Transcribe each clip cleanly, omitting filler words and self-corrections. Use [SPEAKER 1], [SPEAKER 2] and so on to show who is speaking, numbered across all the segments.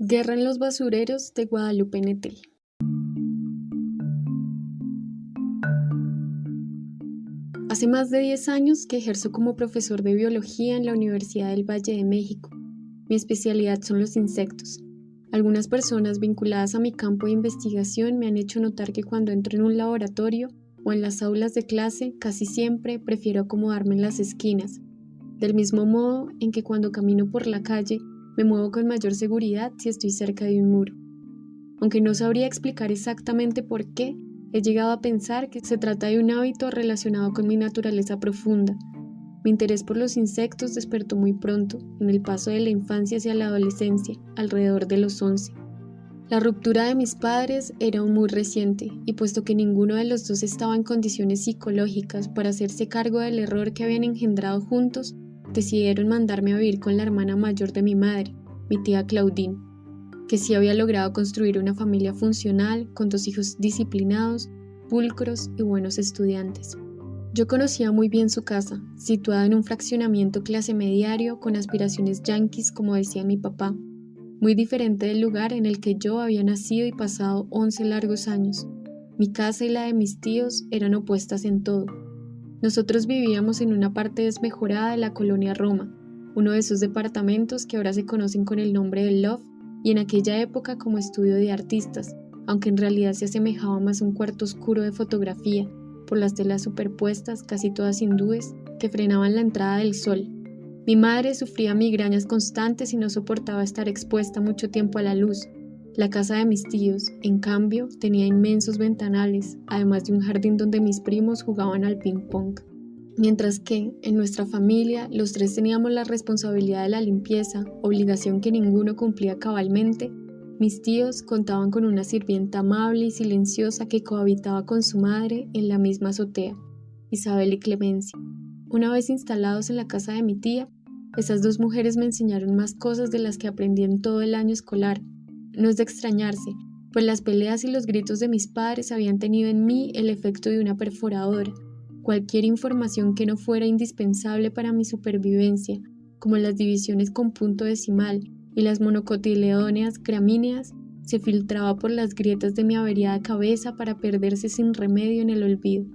[SPEAKER 1] Guerra en los basureros de Guadalupe Nettel. Hace más de 10 años que ejerzo como profesor de biología en la Universidad del Valle de México. Mi especialidad son los insectos. Algunas personas vinculadas a mi campo de investigación me han hecho notar que cuando entro en un laboratorio o en las aulas de clase, casi siempre prefiero acomodarme en las esquinas, del mismo modo en que cuando camino por la calle me muevo con mayor seguridad si estoy cerca de un muro. Aunque no sabría explicar exactamente por qué, he llegado a pensar que se trata de un hábito relacionado con mi naturaleza profunda. Mi interés por los insectos despertó muy pronto, en el paso de la infancia hacia la adolescencia, alrededor de los 11. La ruptura de mis padres era aún muy reciente, y puesto que ninguno de los dos estaba en condiciones psicológicas para hacerse cargo del error que habían engendrado juntos, decidieron mandarme a vivir con la hermana mayor de mi madre, mi tía Claudine, que sí había logrado construir una familia funcional, con 2 hijos disciplinados, pulcros y buenos estudiantes. Yo conocía muy bien su casa, situada en un fraccionamiento clase mediario con aspiraciones yanquis, como decía mi papá, muy diferente del lugar en el que yo había nacido y pasado 11 largos años. Mi casa y la de mis tíos eran opuestas en todo. Nosotros vivíamos en una parte desmejorada de la colonia Roma, uno de esos departamentos que ahora se conocen con el nombre de Loft y en aquella época como estudio de artistas, aunque en realidad se asemejaba más a un cuarto oscuro de fotografía, por las telas superpuestas, casi todas hindúes, que frenaban la entrada del sol. Mi madre sufría migrañas constantes y no soportaba estar expuesta mucho tiempo a la luz. La casa de mis tíos, en cambio, tenía inmensos ventanales, además de un jardín donde mis primos jugaban al ping-pong. Mientras que, en nuestra familia, los 3 teníamos la responsabilidad de la limpieza, obligación que ninguno cumplía cabalmente, mis tíos contaban con una sirvienta amable y silenciosa que cohabitaba con su madre en la misma azotea, Isabel y Clemencia. Una vez instalados en la casa de mi tía, esas 2 mujeres me enseñaron más cosas de las que aprendí en todo el año escolar. No es de extrañarse, pues las peleas y los gritos de mis padres habían tenido en mí el efecto de una perforadora. Cualquier información que no fuera indispensable para mi supervivencia, como las divisiones con punto decimal y las monocotiledóneas gramíneas, se filtraba por las grietas de mi averiada cabeza para perderse sin remedio en el olvido.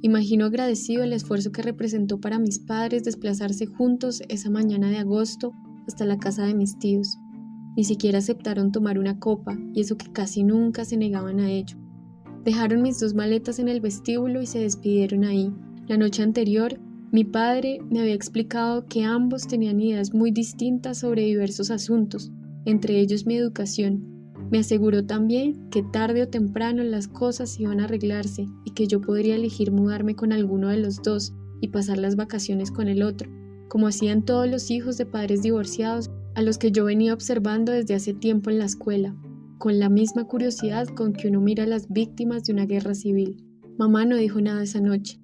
[SPEAKER 1] Imagino agradecido el esfuerzo que representó para mis padres desplazarse juntos esa mañana de agosto hasta la casa de mis tíos. Ni siquiera aceptaron tomar una copa, y eso que casi nunca se negaban a ello. Dejaron mis 2 maletas en el vestíbulo y se despidieron ahí. La noche anterior, mi padre me había explicado que ambos tenían ideas muy distintas sobre diversos asuntos, entre ellos mi educación. Me aseguró también que tarde o temprano las cosas iban a arreglarse y que yo podría elegir mudarme con alguno de los 2 y pasar las vacaciones con el otro, como hacían todos los hijos de padres divorciados a los que yo venía observando desde hace tiempo en la escuela, con la misma curiosidad con que uno mira a las víctimas de una guerra civil. Mamá no dijo nada esa noche.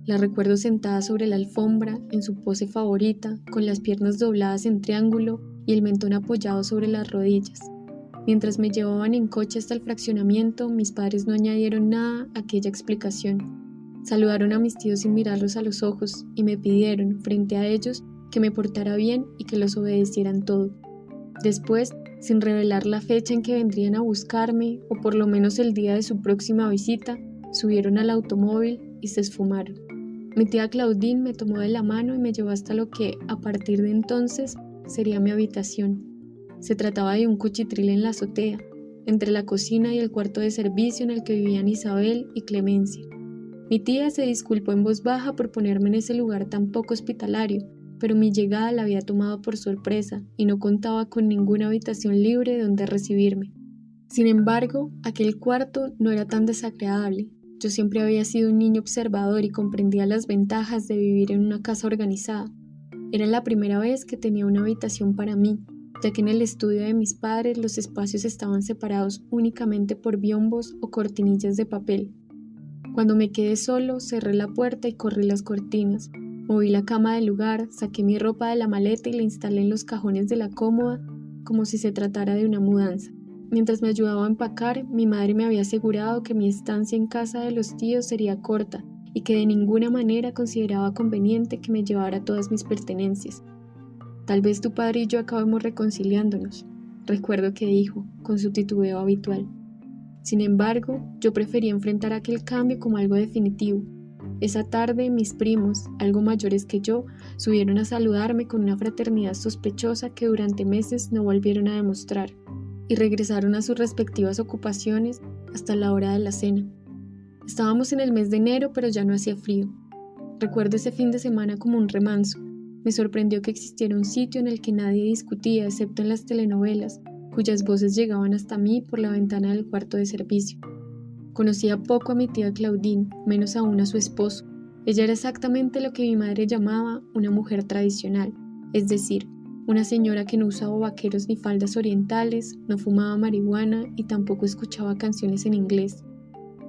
[SPEAKER 1] La recuerdo sentada sobre la alfombra, en su pose favorita, con las piernas dobladas en triángulo y el mentón apoyado sobre las rodillas. Mientras me llevaban en coche hasta el fraccionamiento, mis padres no añadieron nada a aquella explicación. Saludaron a mis tíos sin mirarlos a los ojos y me pidieron, frente a ellos, que me portara bien y que los obedecieran todo. Después, sin revelar la fecha en que vendrían a buscarme, o por lo menos el día de su próxima visita, subieron al automóvil y se esfumaron. Mi tía Claudine me tomó de la mano y me llevó hasta lo que, a partir de entonces, sería mi habitación. Se trataba de un cuchitril en la azotea, entre la cocina y el cuarto de servicio en el que vivían Isabel y Clemencia. Mi tía se disculpó en voz baja por ponerme en ese lugar tan poco hospitalario, pero mi llegada la había tomado por sorpresa y no contaba con ninguna habitación libre donde recibirme. Sin embargo, aquel cuarto no era tan desagradable. Yo siempre había sido un niño observador y comprendía las ventajas de vivir en una casa organizada. Era la primera vez que tenía una habitación para mí, ya que en el estudio de mis padres los espacios estaban separados únicamente por biombos o cortinillas de papel. Cuando me quedé solo, cerré la puerta y corrí las cortinas. Moví la cama del lugar, saqué mi ropa de la maleta y la instalé en los cajones de la cómoda, como si se tratara de una mudanza. Mientras me ayudaba a empacar, mi madre me había asegurado que mi estancia en casa de los tíos sería corta y que de ninguna manera consideraba conveniente que me llevara todas mis pertenencias. Tal vez tu padre y yo acabemos reconciliándonos. recuerdo que dijo, con su titubeo habitual. Sin embargo, yo prefería enfrentar aquel cambio como algo definitivo. Esa tarde, mis primos, algo mayores que yo, subieron a saludarme con una fraternidad sospechosa que durante meses no volvieron a demostrar, y regresaron a sus respectivas ocupaciones hasta la hora de la cena. Estábamos en el mes de enero, pero ya no hacía frío. Recuerdo ese fin de semana como un remanso. Me sorprendió que existiera un sitio en el que nadie discutía, excepto en las telenovelas, cuyas voces llegaban hasta mí por la ventana del cuarto de servicio. Conocía poco a mi tía Claudine, menos aún a su esposo. Ella era exactamente lo que mi madre llamaba una mujer tradicional, es decir, una señora que no usaba vaqueros ni faldas orientales, no fumaba marihuana y tampoco escuchaba canciones en inglés.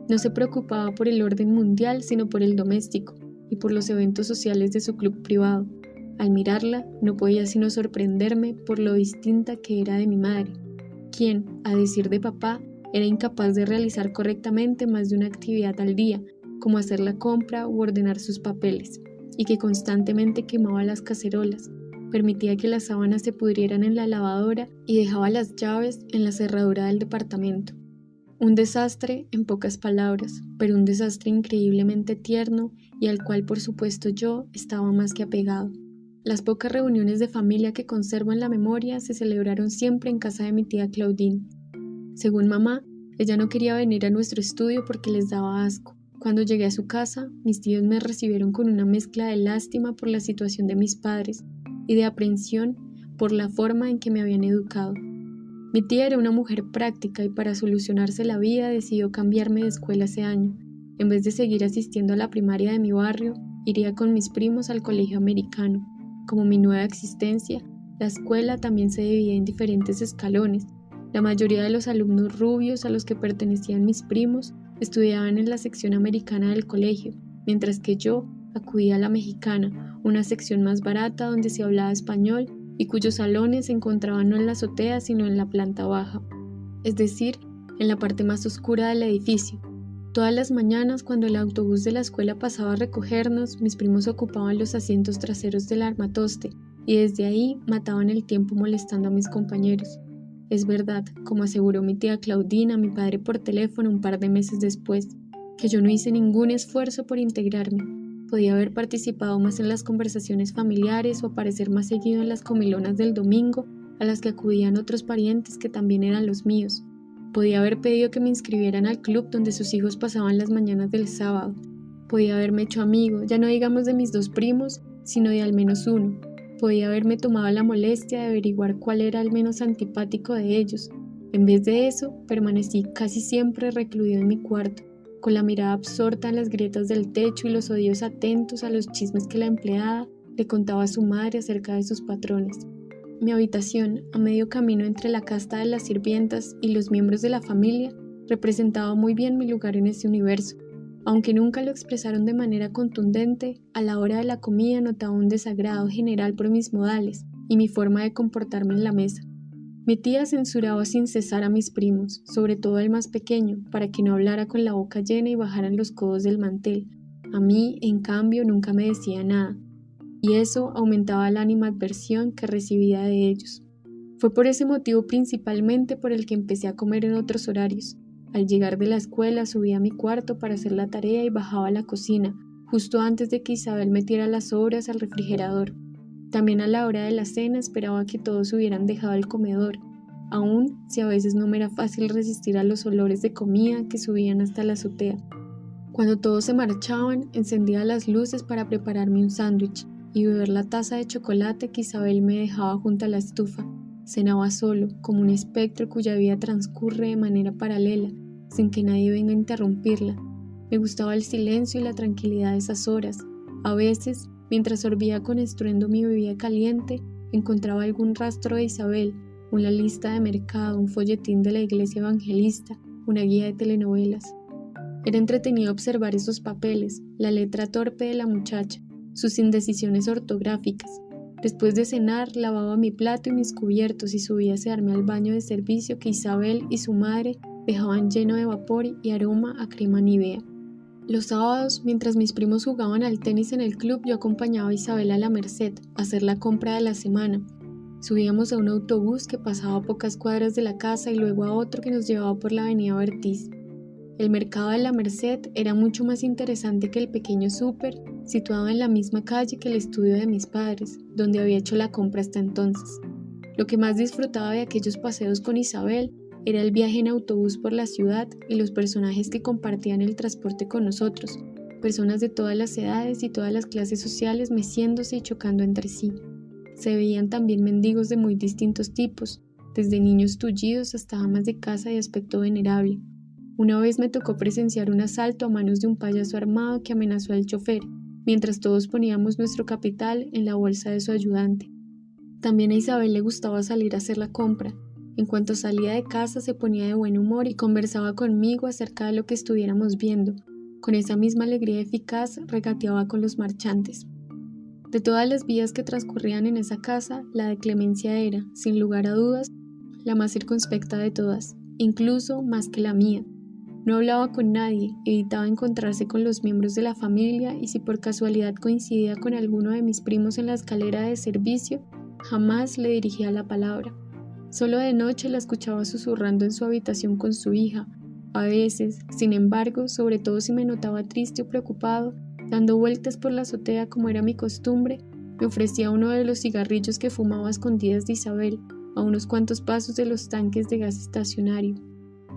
[SPEAKER 1] No se preocupaba por el orden mundial, sino por el doméstico y por los eventos sociales de su club privado. Al mirarla, no podía sino sorprenderme por lo distinta que era de mi madre, quien, a decir de papá, era incapaz de realizar correctamente más de una actividad al día, como hacer la compra u ordenar sus papeles, y que constantemente quemaba las cacerolas, permitía que las sábanas se pudrieran en la lavadora y dejaba las llaves en la cerradura del departamento. Un desastre, en pocas palabras, pero un desastre increíblemente tierno y al cual por supuesto yo estaba más que apegado. Las pocas reuniones de familia que conservo en la memoria se celebraron siempre en casa de mi tía Claudine. Según mamá, ella no quería venir a nuestro estudio porque les daba asco. Cuando llegué a su casa, mis tíos me recibieron con una mezcla de lástima por la situación de mis padres y de aprensión por la forma en que me habían educado. Mi tía era una mujer práctica y para solucionarse la vida decidió cambiarme de escuela ese año. En vez de seguir asistiendo a la primaria de mi barrio, iría con mis primos al colegio americano. Como mi nueva existencia, la escuela también se dividía en diferentes escalones. La mayoría de los alumnos rubios a los que pertenecían mis primos estudiaban en la sección americana del colegio, mientras que yo acudía a la mexicana, una sección más barata donde se hablaba español y cuyos salones se encontraban no en la azotea sino en la planta baja, es decir, en la parte más oscura del edificio. Todas las mañanas, cuando el autobús de la escuela pasaba a recogernos, mis primos ocupaban los asientos traseros del armatoste y desde ahí mataban el tiempo molestando a mis compañeros. Es verdad, como aseguró mi tía Claudine a mi padre por teléfono un par de meses después, que yo no hice ningún esfuerzo por integrarme. Podía haber participado más en las conversaciones familiares o aparecer más seguido en las comilonas del domingo a las que acudían otros parientes que también eran los míos. Podía haber pedido que me inscribieran al club donde sus hijos pasaban las mañanas del sábado. Podía haberme hecho amigo, ya no digamos de mis dos primos, sino de al menos uno. Podía haberme tomado la molestia de averiguar cuál era el menos antipático de ellos. En vez de eso, permanecí casi siempre recluido en mi cuarto, con la mirada absorta en las grietas del techo y los oídos atentos a los chismes que la empleada le contaba a su madre acerca de sus patrones. Mi habitación, a medio camino entre la casta de las sirvientas y los miembros de la familia, representaba muy bien mi lugar en ese universo. Aunque nunca lo expresaron de manera contundente, a la hora de la comida notaba un desagrado general por mis modales y mi forma de comportarme en la mesa. Mi tía censuraba sin cesar a mis primos, sobre todo el más pequeño, para que no hablara con la boca llena y bajaran los codos del mantel. A mí, en cambio, nunca me decía nada, y eso aumentaba la animadversión que recibía de ellos. Fue por ese motivo principalmente por el que empecé a comer en otros horarios. Al llegar de la escuela subía a mi cuarto para hacer la tarea y bajaba a la cocina, justo antes de que Isabel metiera las sobras al refrigerador. También a la hora de la cena esperaba que todos hubieran dejado el comedor, aun si a veces no me era fácil resistir a los olores de comida que subían hasta la azotea. Cuando todos se marchaban, encendía las luces para prepararme un sándwich y beber la taza de chocolate que Isabel me dejaba junto a la estufa. Cenaba solo, como un espectro cuya vida transcurre de manera paralela, sin que nadie venga a interrumpirla. Me gustaba el silencio y la tranquilidad de esas horas. A veces, mientras sorbía con estruendo mi bebida caliente, encontraba algún rastro de Isabel, una lista de mercado, un folletín de la iglesia evangelista, una guía de telenovelas. Era entretenido observar esos papeles, la letra torpe de la muchacha, sus indecisiones ortográficas. Después de cenar, lavaba mi plato y mis cubiertos y subía a asearme al baño de servicio que Isabel y su madre dejaban lleno de vapor y aroma a crema Nivea. Los sábados, mientras mis primos jugaban al tenis en el club, yo acompañaba a Isabel a la Merced a hacer la compra de la semana. Subíamos a un autobús que pasaba a pocas cuadras de la casa y luego a otro que nos llevaba por la avenida Ortiz. El mercado de la Merced era mucho más interesante que el pequeño súper, situado en la misma calle que el estudio de mis padres, donde había hecho la compra hasta entonces. Lo que más disfrutaba de aquellos paseos con Isabel era el viaje en autobús por la ciudad y los personajes que compartían el transporte con nosotros, personas de todas las edades y todas las clases sociales meciéndose y chocando entre sí. Se veían también mendigos de muy distintos tipos, desde niños tullidos hasta amas de casa de aspecto venerable. Una vez me tocó presenciar un asalto a manos de un payaso armado que amenazó al chofer, mientras todos poníamos nuestro capital en la bolsa de su ayudante. También a Isabel le gustaba salir a hacer la compra. En cuanto salía de casa se ponía de buen humor y conversaba conmigo acerca de lo que estuviéramos viendo. Con esa misma alegría eficaz regateaba con los marchantes. De todas las vidas que transcurrían en esa casa, la de Clemencia era, sin lugar a dudas, la más circunspecta de todas, incluso más que la mía. No hablaba con nadie, evitaba encontrarse con los miembros de la familia y si por casualidad coincidía con alguno de mis primos en la escalera de servicio, jamás le dirigía la palabra. Solo de noche la escuchaba susurrando en su habitación con su hija. A veces, sin embargo, sobre todo si me notaba triste o preocupado, dando vueltas por la azotea como era mi costumbre, me ofrecía uno de los cigarrillos que fumaba a escondidas de Isabel, a unos cuantos pasos de los tanques de gas estacionario.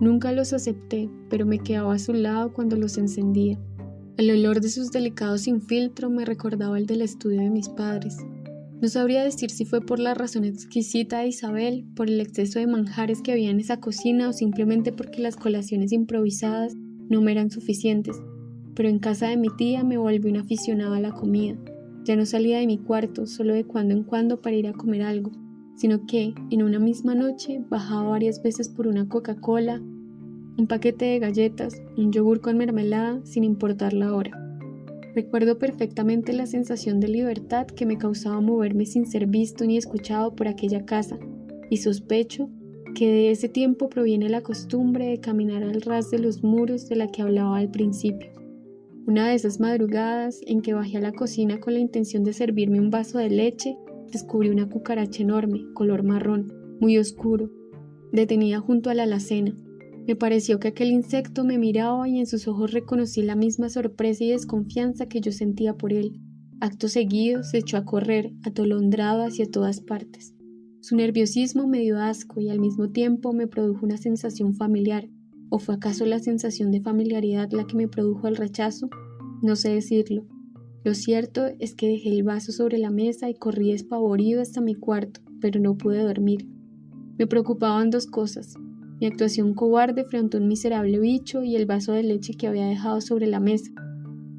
[SPEAKER 1] Nunca los acepté, pero me quedaba a su lado cuando los encendía. El olor de sus delicados sin filtro me recordaba el del estudio de mis padres. No sabría decir si fue por la razón exquisita de Isabel, por el exceso de manjares que había en esa cocina o simplemente porque las colaciones improvisadas no me eran suficientes, pero en casa de mi tía me volví una aficionada a la comida. Ya no salía de mi cuarto, solo de cuando en cuando para ir a comer algo, sino que, en una misma noche, bajaba varias veces por una Coca-Cola, un paquete de galletas, un yogur con mermelada, sin importar la hora. Recuerdo perfectamente la sensación de libertad que me causaba moverme sin ser visto ni escuchado por aquella casa, y sospecho que de ese tiempo proviene la costumbre de caminar al ras de los muros de la que hablaba al principio. Una de esas madrugadas en que bajé a la cocina con la intención de servirme un vaso de leche, descubrí una cucaracha enorme, color marrón, muy oscuro, detenida junto a la alacena. Me pareció que aquel insecto me miraba y en sus ojos reconocí la misma sorpresa y desconfianza que yo sentía por él. Acto seguido se echó a correr, atolondrado hacia todas partes. Su nerviosismo me dio asco y al mismo tiempo me produjo una sensación familiar. ¿O fue acaso la sensación de familiaridad la que me produjo el rechazo? No sé decirlo. Lo cierto es que dejé el vaso sobre la mesa y corrí despavorido hasta mi cuarto, pero no pude dormir. Me preocupaban dos cosas: mi actuación cobarde frente a un miserable bicho y el vaso de leche que había dejado sobre la mesa.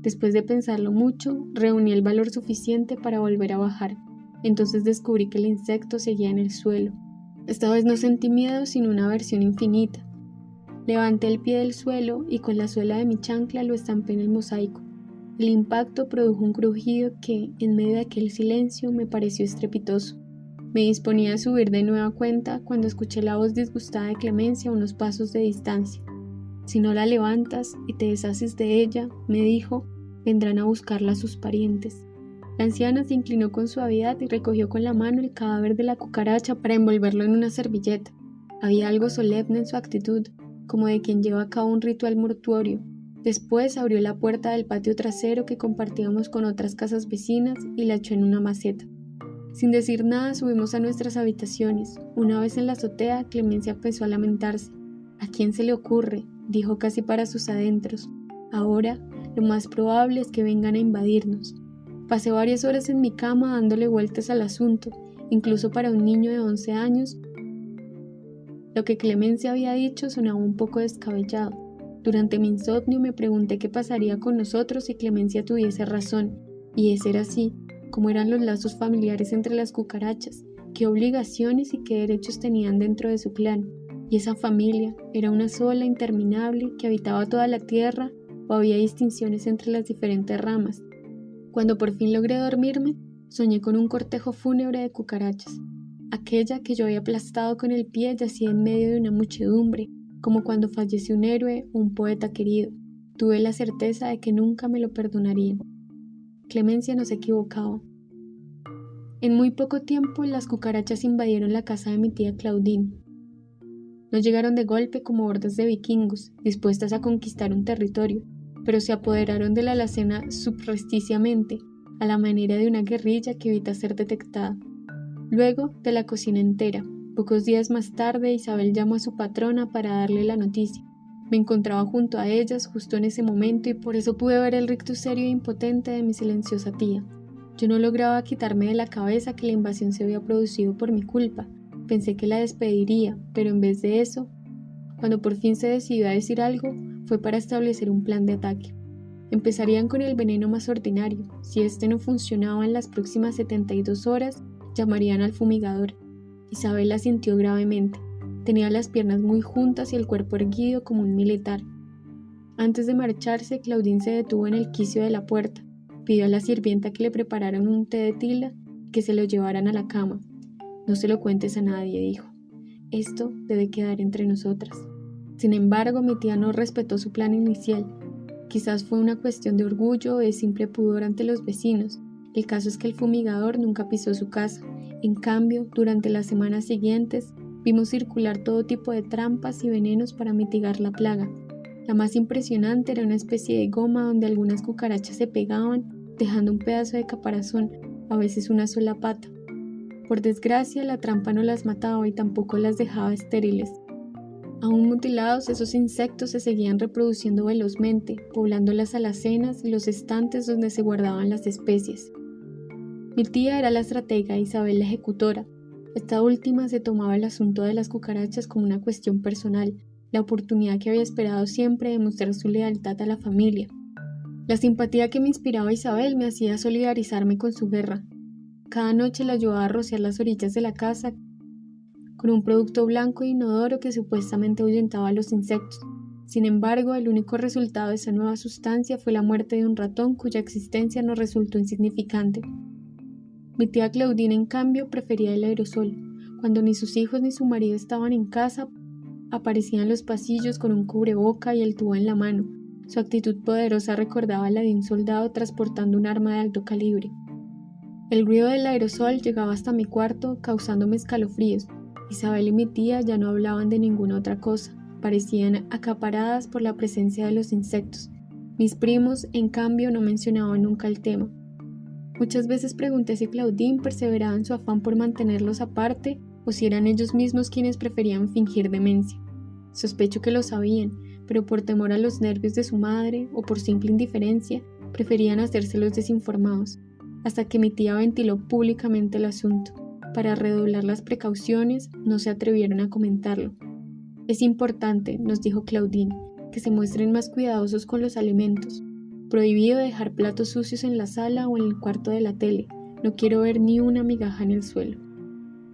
[SPEAKER 1] Después de pensarlo mucho, reuní el valor suficiente para volver a bajar. Entonces descubrí que el insecto seguía en el suelo. Esta vez no sentí miedo, sino una aversión infinita. Levanté el pie del suelo y con la suela de mi chancla lo estampé en el mosaico. El impacto produjo un crujido que, en medio de aquel silencio, me pareció estrepitoso. Me disponía a subir de nueva cuenta cuando escuché la voz disgustada de Clemencia a unos pasos de distancia. Si no la levantas y te deshaces de ella, me dijo, vendrán a buscarla sus parientes. La anciana se inclinó con suavidad y recogió con la mano el cadáver de la cucaracha para envolverlo en una servilleta. Había algo solemne en su actitud, como de quien lleva a cabo un ritual mortuorio. Después abrió la puerta del patio trasero que compartíamos con otras casas vecinas y la echó en una maceta. Sin decir nada subimos a nuestras habitaciones. Una vez en la azotea, Clemencia empezó a lamentarse. ¿A quién se le ocurre?, dijo casi para sus adentros. Ahora, lo más probable es que vengan a invadirnos. Pasé varias horas en mi cama dándole vueltas al asunto. Incluso para un niño de 11 años, lo que Clemencia había dicho sonaba un poco descabellado. Durante mi insomnio me pregunté qué pasaría con nosotros si Clemencia tuviese razón, y de ser así, cómo eran los lazos familiares entre las cucarachas, qué obligaciones y qué derechos tenían dentro de su clan. Y esa familia era una sola, interminable, que habitaba toda la tierra, o había distinciones entre las diferentes ramas. Cuando por fin logré dormirme, soñé con un cortejo fúnebre de cucarachas. Aquella que yo había aplastado con el pie yacía en medio de una muchedumbre, como cuando fallece un héroe o un poeta querido. Tuve la certeza de que nunca me lo perdonarían. Clemencia no se equivocaba. En muy poco tiempo, las cucarachas invadieron la casa de mi tía Claudine. No llegaron de golpe como hordas de vikingos, dispuestas a conquistar un territorio, pero se apoderaron de la alacena subrepticiamente, a la manera de una guerrilla que evita ser detectada. Luego, de la cocina entera. Pocos días más tarde, Isabel llamó a su patrona para darle la noticia. Me encontraba junto a ellas justo en ese momento y por eso pude ver el rictus serio e impotente de mi silenciosa tía. Yo no lograba quitarme de la cabeza que la invasión se había producido por mi culpa. Pensé que la despediría, pero en vez de eso, cuando por fin se decidió a decir algo, fue para establecer un plan de ataque. Empezarían con el veneno más ordinario. Si este no funcionaba en las próximas 72 horas, llamarían al fumigador. Isabel la sintió gravemente. Tenía las piernas muy juntas y el cuerpo erguido como un militar. Antes de marcharse, Claudine se detuvo en el quicio de la puerta. Pidió a la sirvienta que le prepararan un té de tila y que se lo llevaran a la cama. No se lo cuentes a nadie, dijo. Esto debe quedar entre nosotras. Sin embargo, mi tía no respetó su plan inicial. Quizás fue una cuestión de orgullo o de simple pudor ante los vecinos. El caso es que el fumigador nunca pisó su casa. En cambio, durante las semanas siguientes, vimos circular todo tipo de trampas y venenos para mitigar la plaga. La más impresionante era una especie de goma donde algunas cucarachas se pegaban, dejando un pedazo de caparazón, a veces una sola pata. Por desgracia, la trampa no las mataba y tampoco las dejaba estériles. Aún mutilados, esos insectos se seguían reproduciendo velozmente, poblando las alacenas y los estantes donde se guardaban las especies. Mi tía era la estratega y Isabel la ejecutora. Esta última se tomaba el asunto de las cucarachas como una cuestión personal, la oportunidad que había esperado siempre de mostrar su lealtad a la familia. La simpatía que me inspiraba Isabel me hacía solidarizarme con su guerra. Cada noche la ayudaba a rociar las orillas de la casa con un producto blanco e inodoro que supuestamente ahuyentaba a los insectos. Sin embargo, el único resultado de esa nueva sustancia fue la muerte de un ratón cuya existencia nos resultó insignificante. Mi tía Claudine, en cambio, prefería el aerosol. Cuando ni sus hijos ni su marido estaban en casa, aparecía en los pasillos con un cubreboca y el tubo en la mano. Su actitud poderosa recordaba la de un soldado transportando un arma de alto calibre. El ruido del aerosol llegaba hasta mi cuarto, causándome escalofríos. Isabel y mi tía ya no hablaban de ninguna otra cosa. Parecían acaparadas por la presencia de los insectos. Mis primos, en cambio, no mencionaban nunca el tema. Muchas veces pregunté si Claudine perseveraba en su afán por mantenerlos aparte o si eran ellos mismos quienes preferían fingir demencia. Sospecho que lo sabían, pero por temor a los nervios de su madre o por simple indiferencia, preferían hacerse los desinformados, hasta que mi tía ventiló públicamente el asunto. Para redoblar las precauciones, no se atrevieron a comentarlo. Es importante, nos dijo Claudine, que se muestren más cuidadosos con los alimentos. Prohibido dejar platos sucios en la sala o en el cuarto de la tele. No quiero ver ni una migaja en el suelo.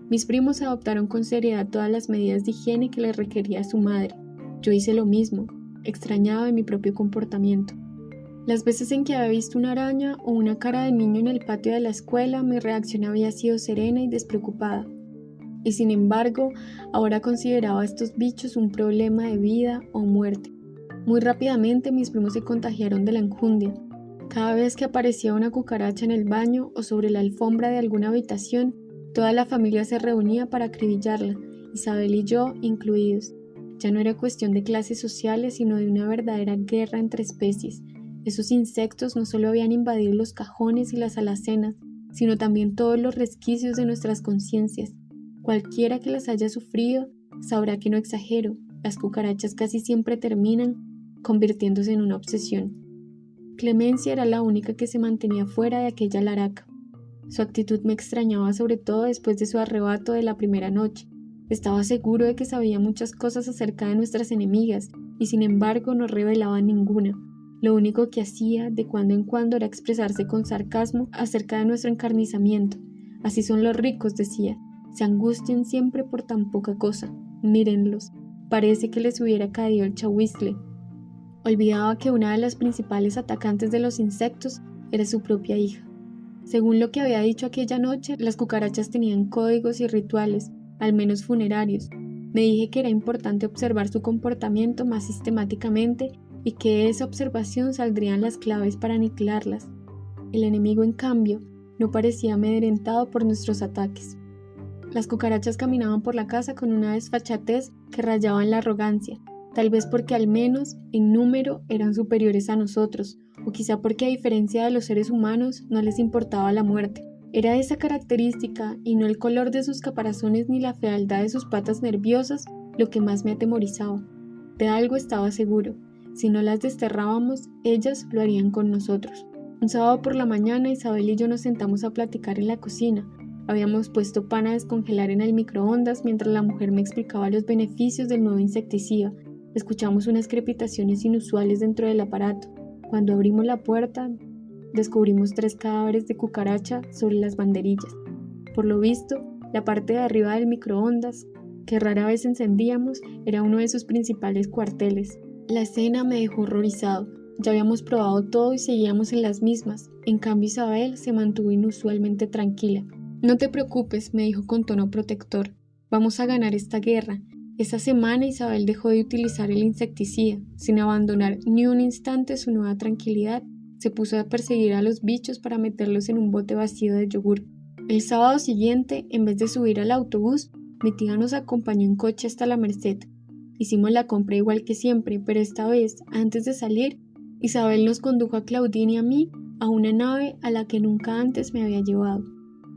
[SPEAKER 1] Mis primos adoptaron con seriedad todas las medidas de higiene que les requería su madre. Yo hice lo mismo. Extrañaba de mi propio comportamiento. Las veces en que había visto una araña o una cara de niño en el patio de la escuela, mi reacción había sido serena y despreocupada. Y sin embargo, ahora consideraba a estos bichos un problema de vida o muerte. Muy rápidamente mis primos se contagiaron de la enjundia. Cada vez que aparecía una cucaracha en el baño o sobre la alfombra de alguna habitación, toda la familia se reunía para acribillarla, Isabel y yo incluidos. Ya no era cuestión de clases sociales, sino de una verdadera guerra entre especies. Esos insectos no solo habían invadido los cajones y las alacenas, sino también todos los resquicios de nuestras conciencias. Cualquiera que las haya sufrido sabrá que no exagero. Las cucarachas casi siempre terminan convirtiéndose en una obsesión. Clemencia era la única que se mantenía fuera de aquella laraca. Su actitud me extrañaba, sobre todo después de su arrebato de la primera noche. Estaba seguro de que sabía muchas cosas acerca de nuestras enemigas y sin embargo no revelaba ninguna. Lo único que hacía de cuando en cuando era expresarse con sarcasmo acerca de nuestro encarnizamiento. Así son los ricos, decía, se angustian siempre por tan poca cosa. Mírenlos, parece que les hubiera caído el chahuizle. Olvidaba que una de las principales atacantes de los insectos era su propia hija. Según lo que había dicho aquella noche, las cucarachas tenían códigos y rituales, al menos funerarios. Me dije que era importante observar su comportamiento más sistemáticamente y que de esa observación saldrían las claves para aniquilarlas. El enemigo, en cambio, no parecía amedrentado por nuestros ataques. Las cucarachas caminaban por la casa con una desfachatez que rayaba en la arrogancia, tal vez porque al menos en número eran superiores a nosotros, o quizá porque a diferencia de los seres humanos no les importaba la muerte. Era esa característica y no el color de sus caparazones ni la fealdad de sus patas nerviosas lo que más me atemorizaba. De algo estaba seguro: si no las desterrábamos, ellas lo harían con nosotros. Un sábado por la mañana, Isabel y yo nos sentamos a platicar en la cocina. Habíamos puesto pan a descongelar en el microondas mientras la mujer me explicaba los beneficios del nuevo insecticida. Escuchamos unas crepitaciones inusuales dentro del aparato. Cuando abrimos la puerta, descubrimos 3 cadáveres de cucaracha sobre las banderillas. Por lo visto, la parte de arriba del microondas, que rara vez encendíamos, era uno de sus principales cuarteles. La escena me dejó horrorizado. Ya habíamos probado todo y seguíamos en las mismas. En cambio, Isabel se mantuvo inusualmente tranquila. «No te preocupes», me dijo con tono protector. «Vamos a ganar esta guerra». Esa semana Isabel dejó de utilizar el insecticida. Sin abandonar ni un instante su nueva tranquilidad, se puso a perseguir a los bichos para meterlos en un bote vacío de yogur. El sábado siguiente, en vez de subir al autobús, mi tía nos acompañó en coche hasta la Merced. Hicimos la compra igual que siempre, pero esta vez, antes de salir, Isabel nos condujo a Claudine y a mí a una nave a la que nunca antes me había llevado.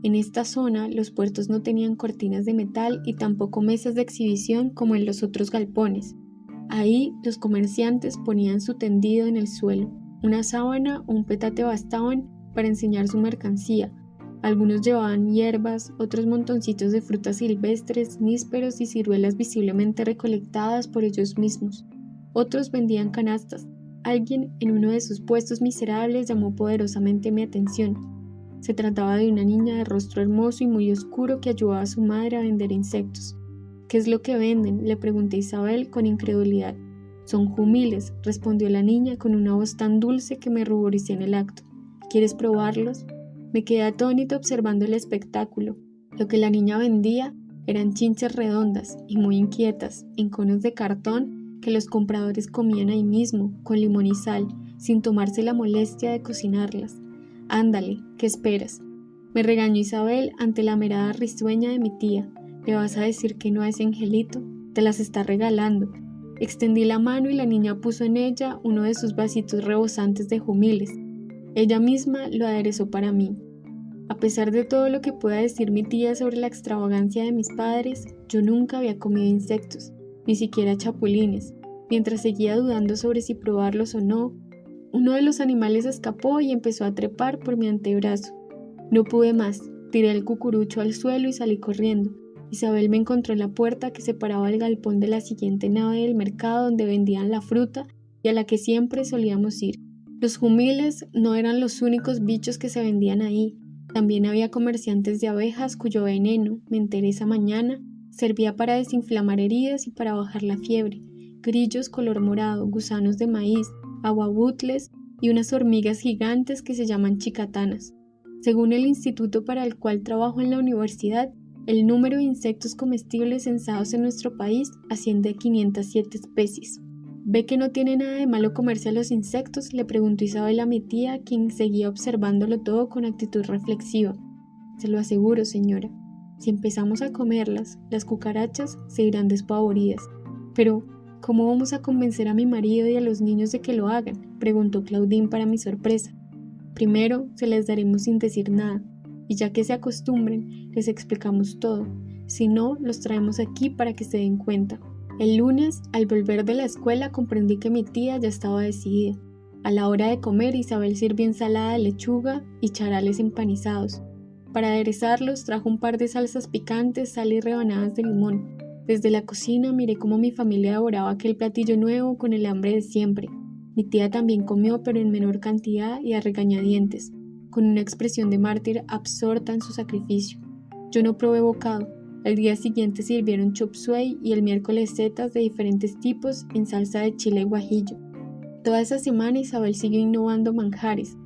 [SPEAKER 1] En esta zona, los puertos no tenían cortinas de metal y tampoco mesas de exhibición como en los otros galpones. Ahí, los comerciantes ponían su tendido en el suelo. Una sábana o un petate bastaban para enseñar su mercancía. Algunos llevaban hierbas, otros montoncitos de frutas silvestres, nísperos y ciruelas visiblemente recolectadas por ellos mismos. Otros vendían canastas. Alguien en uno de sus puestos miserables llamó poderosamente mi atención. Se trataba de una niña de rostro hermoso y muy oscuro que ayudaba a su madre a vender insectos. «¿Qué es lo que venden?», le pregunté a Isabel con incredulidad. «Son jumiles», respondió la niña con una voz tan dulce que me ruboricé en el acto. «¿Quieres probarlos?». Me quedé atónito observando el espectáculo. Lo que la niña vendía eran chinches redondas y muy inquietas, en conos de cartón que los compradores comían ahí mismo, con limón y sal, sin tomarse la molestia de cocinarlas. «Ándale, ¿qué esperas?». Me regañó Isabel ante la mirada risueña de mi tía. «¿Le vas a decir que no a ese angelito? Te las está regalando». Extendí la mano y la niña puso en ella uno de sus vasitos rebosantes de jumiles. Ella misma lo aderezó para mí. A pesar de todo lo que pueda decir mi tía sobre la extravagancia de mis padres, yo nunca había comido insectos, ni siquiera chapulines. Mientras seguía dudando sobre si probarlos o no, uno de los animales escapó y empezó a trepar por mi antebrazo. No pude más, tiré el cucurucho al suelo y salí corriendo. Isabel me encontró en la puerta que separaba el galpón de la siguiente nave del mercado donde vendían la fruta y a la que siempre solíamos ir. Los jumiles no eran los únicos bichos que se vendían ahí. También había comerciantes de abejas cuyo veneno, me enteré esa mañana, servía para desinflamar heridas y para bajar la fiebre. Grillos color morado, gusanos de maíz, aguabutles y unas hormigas gigantes que se llaman chicatanas. Según el instituto para el cual trabajo en la universidad, el número de insectos comestibles censados en nuestro país asciende a 507 especies. «¿Ve que no tiene nada de malo comerse a los insectos?», le preguntó Isabel a mi tía, quien seguía observándolo todo con actitud reflexiva. «Se lo aseguro, señora. Si empezamos a comerlas, las cucarachas se irán despavoridas». «Pero, ¿cómo vamos a convencer a mi marido y a los niños de que lo hagan?», preguntó Claudine para mi sorpresa. «Primero, se les daremos sin decir nada, y ya que se acostumbren, les explicamos todo. Si no, los traemos aquí para que se den cuenta». El lunes, al volver de la escuela, comprendí que mi tía ya estaba decidida. A la hora de comer, Isabel sirvió ensalada de lechuga y charales empanizados. Para aderezarlos, trajo un par de salsas picantes, sal y rebanadas de limón. Desde la cocina miré cómo mi familia devoraba aquel platillo nuevo con el hambre de siempre. Mi tía también comió, pero en menor cantidad y a regañadientes, con una expresión de mártir absorta en su sacrificio. Yo no probé bocado. Al día siguiente sirvieron chop suey y el miércoles setas de diferentes tipos en salsa de chile y guajillo. Toda esa semana Isabel siguió innovando manjares.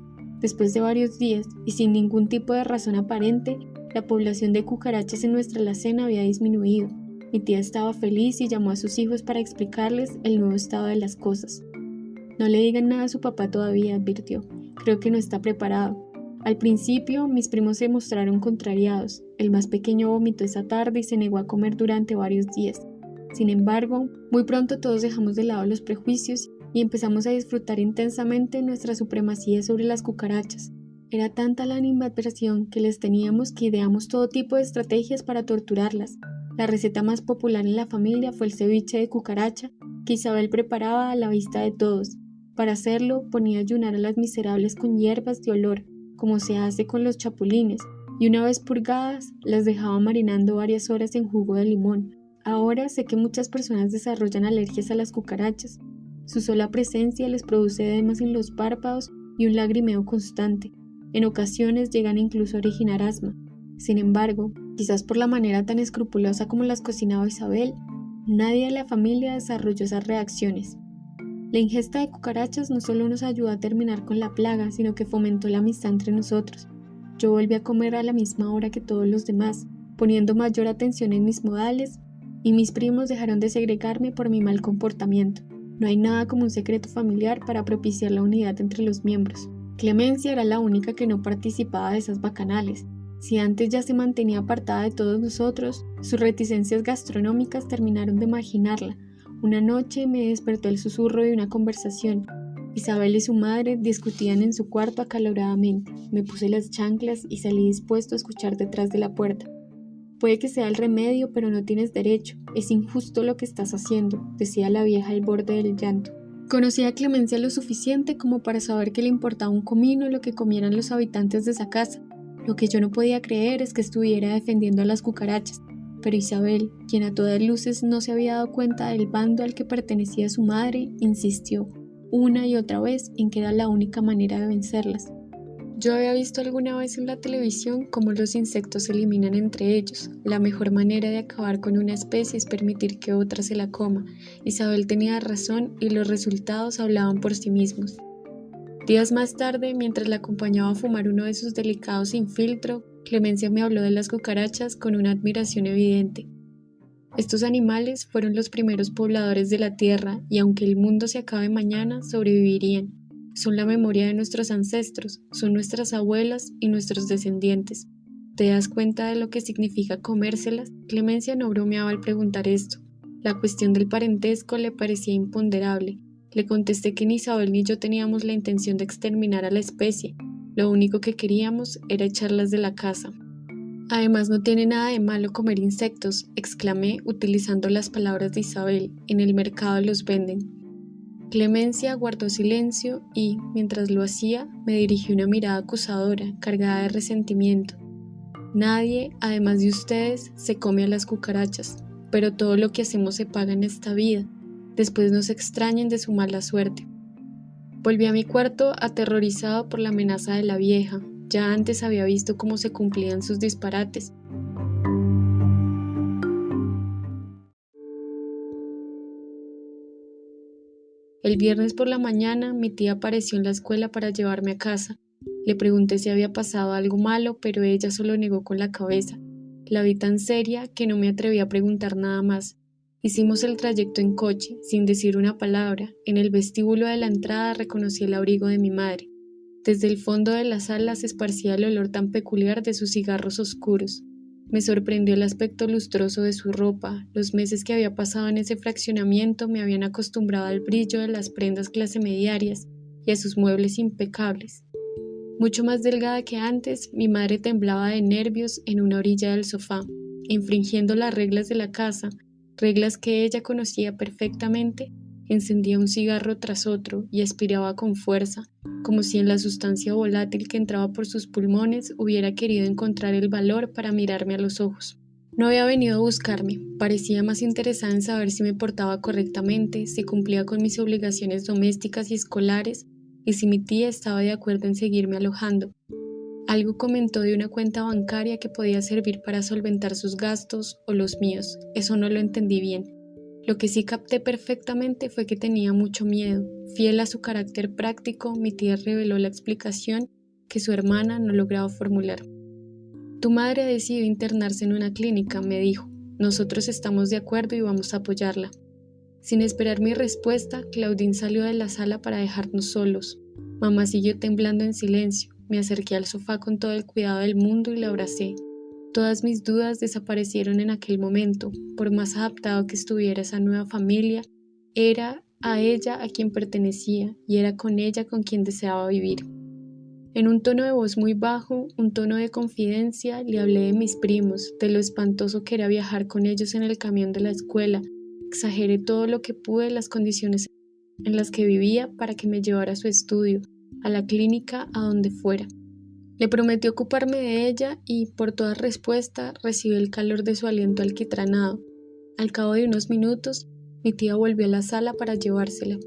[SPEAKER 1] Después de varios días y sin ningún tipo de razón aparente, la población de cucarachas en nuestra alacena había disminuido. Mi tía estaba feliz y llamó a sus hijos para explicarles el nuevo estado de las cosas. «No le digan nada a su papá todavía», advirtió. «Creo que no está preparado. Al principio, mis primos se mostraron contrariados. El más pequeño vomitó esa tarde y se negó a comer durante varios días. Sin embargo, muy pronto todos dejamos de lado los prejuicios y empezamos a disfrutar intensamente nuestra supremacía sobre las cucarachas. Era tanta la animadversión que les teníamos que ideamos todo tipo de estrategias para torturarlas. La receta más popular en la familia fue el ceviche de cucaracha que Isabel preparaba a la vista de todos. Para hacerlo, ponía a ayunar a las miserables con hierbas de olor, como se hace con los chapulines, y una vez purgadas, las dejaba marinando varias horas en jugo de limón. Ahora sé que muchas personas desarrollan alergias a las cucarachas. Su sola presencia les produce edemas en los párpados y un lagrimeo constante. En ocasiones llegan incluso a originar asma. Sin embargo, quizás por la manera tan escrupulosa como las cocinaba Isabel, nadie de la familia desarrolló esas reacciones. La ingesta de cucarachas no solo nos ayudó a terminar con la plaga, sino que fomentó la amistad entre nosotros. Yo volví a comer a la misma hora que todos los demás, poniendo mayor atención en mis modales, y mis primos dejaron de segregarme por mi mal comportamiento. No hay nada como un secreto familiar para propiciar la unidad entre los miembros. Clemencia era la única que no participaba de esas bacanales. Si antes ya se mantenía apartada de todos nosotros, sus reticencias gastronómicas terminaron de marginarla. Una noche me despertó el susurro de una conversación. Isabel y su madre discutían en su cuarto acaloradamente. Me puse las chanclas y salí dispuesto a escuchar detrás de la puerta. Puede que sea el remedio, pero no tienes derecho. Es injusto lo que estás haciendo, decía la vieja al borde del llanto. Conocía a Clemencia lo suficiente como para saber que le importaba un comino lo que comieran los habitantes de esa casa. Lo que yo no podía creer es que estuviera defendiendo a las cucarachas. Pero Isabel, quien a todas luces no se había dado cuenta del bando al que pertenecía su madre, insistió una y otra vez en que era la única manera de vencerlas. Yo había visto alguna vez en la televisión cómo los insectos se eliminan entre ellos. La mejor manera de acabar con una especie es permitir que otra se la coma. Isabel tenía razón y los resultados hablaban por sí mismos. Días más tarde, mientras la acompañaba a fumar uno de sus delicados sin filtro, Clemencia me habló de las cucarachas con una admiración evidente. Estos animales fueron los primeros pobladores de la tierra y aunque el mundo se acabe mañana, sobrevivirían. Son la memoria de nuestros ancestros, son nuestras abuelas y nuestros descendientes. ¿Te das cuenta de lo que significa comérselas? Clemencia no bromeaba al preguntar esto. La cuestión del parentesco le parecía imponderable. Le contesté que ni Isabel ni yo teníamos la intención de exterminar a la especie. Lo único que queríamos era echarlas de la casa. Además, no tiene nada de malo comer insectos, exclamé utilizando las palabras de Isabel. En el mercado los venden. Clemencia guardó silencio y, mientras lo hacía, me dirigió una mirada acusadora, cargada de resentimiento. Nadie, además de ustedes, se come a las cucarachas, pero todo lo que hacemos se paga en esta vida. Después no se extrañen de su mala suerte. Volví a mi cuarto aterrorizado por la amenaza de la vieja. Ya antes había visto cómo se cumplían sus disparates. El viernes por la mañana mi tía apareció en la escuela para llevarme a casa. Le pregunté si había pasado algo malo, pero ella solo negó con la cabeza. La vi tan seria que no me atreví a preguntar nada más. Hicimos el trayecto en coche, sin decir una palabra. En el vestíbulo de la entrada reconocí el abrigo de mi madre. Desde el fondo de la sala se esparcía el olor tan peculiar de sus cigarros oscuros. Me sorprendió el aspecto lustroso de su ropa. Los meses que había pasado en ese fraccionamiento me habían acostumbrado al brillo de las prendas clase mediarias y a sus muebles impecables. Mucho más delgada que antes, mi madre temblaba de nervios en una orilla del sofá, infringiendo las reglas de la casa, reglas que ella conocía perfectamente. Encendía un cigarro tras otro y aspiraba con fuerza, como si en la sustancia volátil que entraba por sus pulmones hubiera querido encontrar el valor para mirarme a los ojos. No había venido a buscarme, parecía más interesada en saber si me portaba correctamente, si cumplía con mis obligaciones domésticas y escolares, y si mi tía estaba de acuerdo en seguirme alojando. Algo comentó de una cuenta bancaria que podía servir para solventar sus gastos o los míos, eso no lo entendí bien. Lo que sí capté perfectamente fue que tenía mucho miedo. Fiel a su carácter práctico, mi tía reveló la explicación que su hermana no lograba formular. Tu madre ha decidido internarse en una clínica, me dijo. Nosotros estamos de acuerdo y vamos a apoyarla. Sin esperar mi respuesta, Claudine salió de la sala para dejarnos solos. Mamá siguió temblando en silencio. Me acerqué al sofá con todo el cuidado del mundo y la abracé. Todas mis dudas desaparecieron en aquel momento. Por más adaptado que estuviera esa nueva familia, era a ella a quien pertenecía y era con ella con quien deseaba vivir. En un tono de voz muy bajo, un tono de confidencia, le hablé de mis primos, de lo espantoso que era viajar con ellos en el camión de la escuela. Exageré todo lo que pude las condiciones en las que vivía para que me llevara a su estudio, a la clínica, a donde fuera. Le prometí ocuparme de ella y, por toda respuesta, recibí el calor de su aliento alquitranado. Al cabo de unos minutos, mi tía volvió a la sala para llevársela.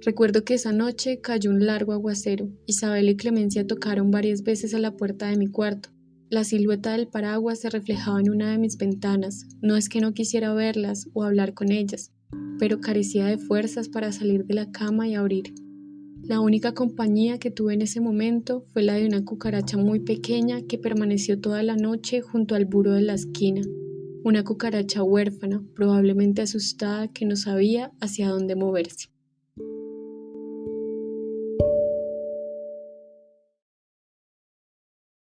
[SPEAKER 1] Recuerdo que esa noche cayó un largo aguacero. Isabel y Clemencia tocaron varias veces a la puerta de mi cuarto. La silueta del paraguas se reflejaba en una de mis ventanas. No es que no quisiera verlas o hablar con ellas, pero carecía de fuerzas para salir de la cama y abrir. La única compañía que tuve en ese momento fue la de una cucaracha muy pequeña que permaneció toda la noche junto al buro de la esquina. Una cucaracha huérfana, probablemente asustada, que no sabía hacia dónde moverse.